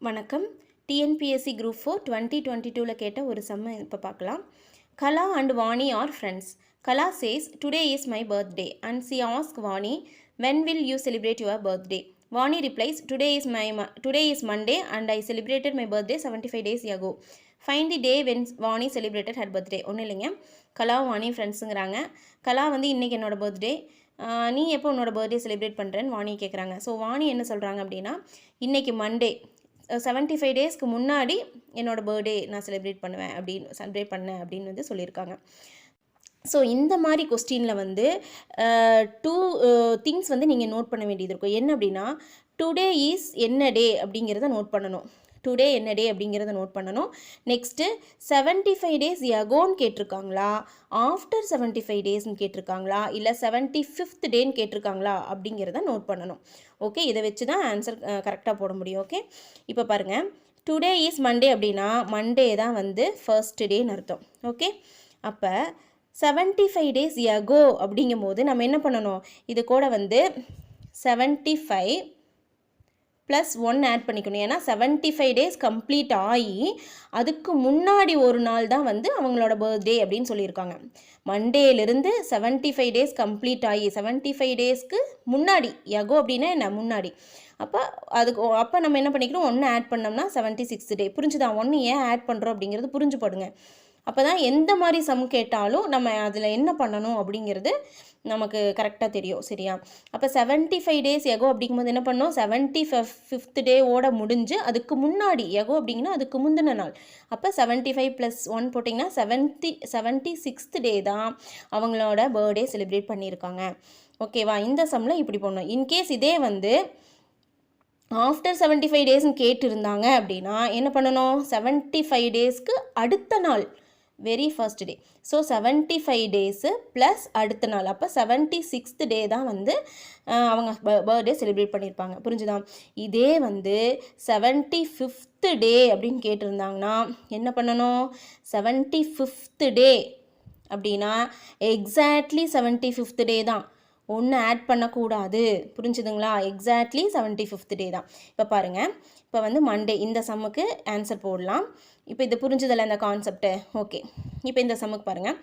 வணக்கம். TNPSC group 4 2022ல கேட்ட ஒரு சம்ம இப்போ பார்க்கலாம். Kala and Vani are friends. Kala says, today is my birthday, and she asks Vani, when will you celebrate your birthday? Vani replies, today is Monday and I celebrated my birthday 75 days ago. Find the day when Vani celebrated her birthday. ஒன்றும் இல்லைங்க, கலா வாணி ஃப்ரெண்ட்ஸுங்கிறாங்க. கலா வந்து இன்றைக்கி என்னோடய birthday, நீ எப்போ உன்னோட birthday celebrate பண்ணுறேன்னு வாணி கேட்குறாங்க. ஸோ வாணி என்ன சொல்கிறாங்க அப்படின்னா, இன்றைக்கி மண்டே 75 டேஸ்க்கு முன்னாடி என்னோடய பர்த்டே நான் செலிப்ரேட் பண்ணேன் அப்படின்னு வந்து சொல்லியிருக்காங்க. ஸோ இந்த மாதிரி கொஸ்டினில் வந்து டூ திங்ஸ் வந்து நீங்கள் நோட் பண்ண வேண்டியது இருக்கும். என்ன அப்படின்னா, டுடே இஸ் என்ன டே அப்படிங்கிறத நோட் பண்ணணும். டுடே என்ன டே அப்படிங்கிறத நோட் பண்ணணும். நெக்ஸ்ட்டு 75 டேஸ் எகோன்னு கேட்டிருக்காங்களா, ஆஃப்டர் 75 டேஸ்ன்னு கேட்டிருக்காங்களா, இல்லை 75th டேன்னு கேட்டிருக்காங்களா அப்படிங்கிறத நோட் பண்ணணும். ஓகே, இதை வச்சு தான் ஆன்சர் கரெக்டாக போட முடியும். ஓகே, இப்போ பாருங்கள், டுடே இஸ் மண்டே அப்படின்னா மண்டே தான் வந்து ஃபர்ஸ்ட் டேன்னு அர்த்தம். ஓகே, அப்போ 75 டேஸ் எகோ அப்படிங்கும் போது நம்ம என்ன பண்ணணும், இது கூட வந்து 75 ப்ளஸ் 1 ஆட் பண்ணிக்கணும். ஏன்னா 75 டேஸ் கம்ப்ளீட் ஆகி அதுக்கு முன்னாடி ஒரு நாள் தான் வந்து அவங்களோட பர்த்டே அப்படின்னு சொல்லியிருக்காங்க. மண்டேலேருந்து 75 டேஸ் கம்ப்ளீட் ஆகி 75 டேஸ்க்கு முன்னாடி எகோ அப்படின்னா என்ன, முன்னாடி. அப்போ நம்ம என்ன பண்ணிக்கணும், 1 ஆட் பண்ணோம்னா 76th டே. புரிஞ்சுதான்? 1 ஏன் ஆட் பண்ணுறோம் அப்படிங்கிறது புரிஞ்சுப்படுங்க. அப்போ தான் எந்த மாதிரி சம் கேட்டாலும் நம்ம அதில் என்ன பண்ணணும் அப்படிங்கிறது நமக்கு கரெக்டாக தெரியும். சரியா? அப்போ 75 டேஸ் எகோ அப்படிங்கும்போது என்ன பண்ணோம், 75th டேவோட முடிஞ்சு அதுக்கு முன்னாடி எகோ அப்படிங்கன்னா அதுக்கு முந்தின நாள். அப்போ 75 + 1 போட்டிங்கன்னா 76th டே தான் அவங்களோட பர்த்டே செலிப்ரேட் பண்ணியிருக்காங்க. ஓகேவா? இந்த சம்மில் இப்படி பண்ணணும். இன்கேஸ் இதே வந்து ஆஃப்டர் 75 டேஸ்ன்னு கேட்டிருந்தாங்க அப்படின்னா என்ன பண்ணணும், 75 டேஸ்க்கு அடுத்த நாள், very first day. So 75 days plus அடுத்த நாள், அப்போ 76th டே தான் வந்து அவங்க பர்த்டே செலிப்ரேட் பண்ணியிருப்பாங்க. புரிஞ்சுதான்? இதே வந்து 75th டே அப்படின்னு கேட்டிருந்தாங்கன்னா என்ன பண்ணணும், 75th டே அப்படின்னா எக்ஸாக்ட்லி 75th டே தான், ஒன்று ஆட் பண்ணக்கூடாது. புரிஞ்சுதுங்களா? எக்ஸாக்ட்லி 75th டே தான். இப்போ பாருங்கள், இப்போ வந்து மண்டே, இந்த சம்முக்கு ஆன்சர் போடலாம். இப்போ இது புரிஞ்சுதில்ல இந்த கான்செப்ட்டு? ஓகே, இப்போ இந்த சம்முக்கு பாருங்கள்,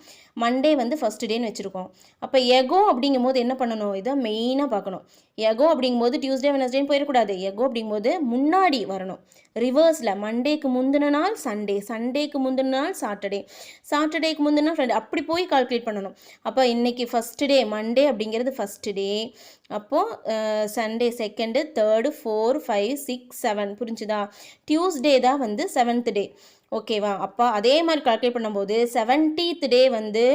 மண்டே வந்து ஃபஸ்ட் டேன்னு வச்சுருக்கோம். அப்போ எகோ அப்படிங்கும்போது என்ன பண்ணணும், இதை மெயினாக பார்க்கணும். எகோ அப்படிங்கும்போது டியூஸ்டே வெனஸ்டேன்னு போயிடக்கூடாது. எகோ அப்படிங்கும்போது முன்னாடி வரணும், ரிவர்ஸில். மண்டேக்கு முந்தின நாள் சண்டே, சண்டேக்கு முந்தின நாள் சாட்டர்டே, சாட்டர்டேக்கு முந்தின நாள் ஃப்ரைடே, அப்படி போய் கால்குலேட் பண்ணணும். அப்போ இன்றைக்கி ஃபஸ்ட்டு டே, மண்டே அப்படிங்கிறது ஃபஸ்ட்டு டே. அப்போது சண்டே செகண்டு, தேர்டு, 4, 5, 6, 7. புரிஞ்சுதா? டியூஸ்டே தான் வந்து 7th டே. ஓகேவா? அப்போ அதே மாதிரி கால்குலேட் பண்ணும்போது 70th டே வந்து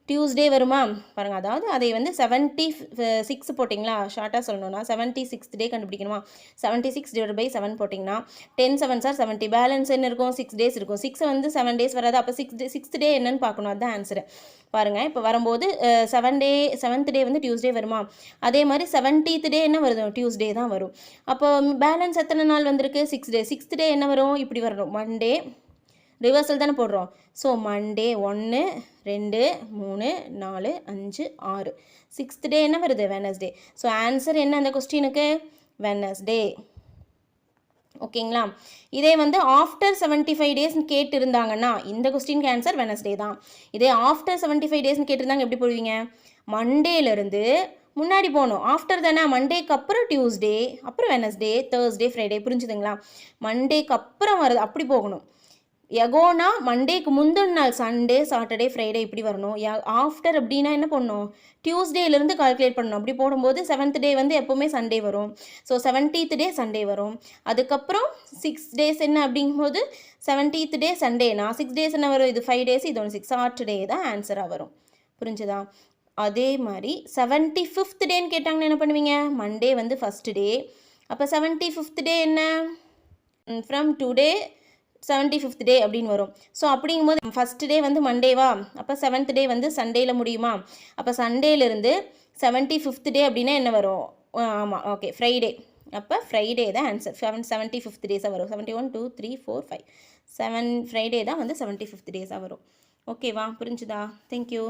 டியூஸ்டே வருமா பாருங்கள். அதாவது அதை வந்து 76 போட்டிங்களா, ஷார்ட்டாக சொல்லணும்னா 76th டே கண்டுபிடிக்கணுமா. 76/7 போட்டிங்கன்னா 10 7s are 70. பேலன்ஸ் என்ன இருக்கும், 6 டேஸ் இருக்கும். 6 வந்து 7 டேஸ் வராது. அப்போ 6th டே என்னன்னு பார்க்கணும், அதுதான் ஆன்சரு. பாருங்கள், இப்போ வரும்போது 7th டே வந்து டியூஸ்டே வருமா, அதே மாதிரி 70th டே என்ன வருது, டியூஸ்டே தான் வரும். அப்போ பேலன்ஸ் எத்தனை நாள் வந்திருக்கு, 6 டே. 6th டே என்ன வரும், இப்படி வரணும், மண்டே ரிவர்சல் தானே போடுறோம். So Monday 1 2 3 4 5 6. 6th டே என்ன வருது, வெனஸ்டே. ஸோ ஆன்சர் என்ன அந்த கொஸ்டினுக்கு, வெனஸ்டே. ஓகேங்களா? இதே வந்து ஆஃப்டர் 75 டேஸ்ன்னு கேட்டிருந்தாங்கன்னா இந்த கொஸ்டினுக்கு ஆன்சர் வெனஸ்டே தான். இதே ஆஃப்டர் 75 டேஸ்ன்னு கேட்டிருந்தாங்க எப்படி போடுவீங்க, மண்டேலேருந்து முன்னாடி போகணும். ஆஃப்டர் தானே, மண்டேக்கு அப்புறம் டியூஸ்டே, அப்புறம் வெனஸ்டே, தேர்ஸ்டே, ஃப்ரைடே. புரிஞ்சுதுங்களா? மண்டேக்கு அப்புறம் வருது, அப்படி போகணும். எகோனா மண்டேக்கு முந்தின நாள் சண்டே, சாட்டர்டே, ஃப்ரைடே, இப்படி வரணும். ஆஃப்டர் அப்படின்னா என்ன பண்ணணும், டியூஸ்டேலேருந்து கால்குலேட் பண்ணணும். அப்படி போடும்போது 7th டே வந்து எப்போவுமே சண்டே வரும். ஸோ 70th டே சண்டே வரும். அதுக்கப்புறம் 6 டேஸ் என்ன அப்படிங்கும்போது 70th டே சண்டேனா 6 டேஸ் என்ன வரும், இது 5 டேஸ், இது 1 6, சாட்டர்டே தான் ஆன்சராக வரும். புரிஞ்சுதா? அதே மாதிரி 75th டேன்னு கேட்டாங்கன்னா என்ன பண்ணுவீங்க, மண்டே வந்து ஃபஸ்ட் டே. அப்போ 75th டே என்ன, ஃப்ரம் டுடே 75th டே அப்படின்னு வரும். ஸோ அப்படிங்கும்போது ஃபஸ்ட் டே வந்து மண்டேவா, அப்போ 7th டே வந்து சண்டேயில் முடியுமா. அப்போ சண்டேலேருந்து 75th டே அப்படின்னா என்ன வரும், ஆமாம், ஓகே, ஃப்ரைடே. அப்போ ஃப்ரைடே தான் ஆன்சர். 75th டேஸாக வரும். 71 2 3 4 5 7 ஃப்ரைடே தான் வந்து 75th டேஸாக வரும். ஓகேவா? புரிஞ்சுதா? தேங்க்யூ.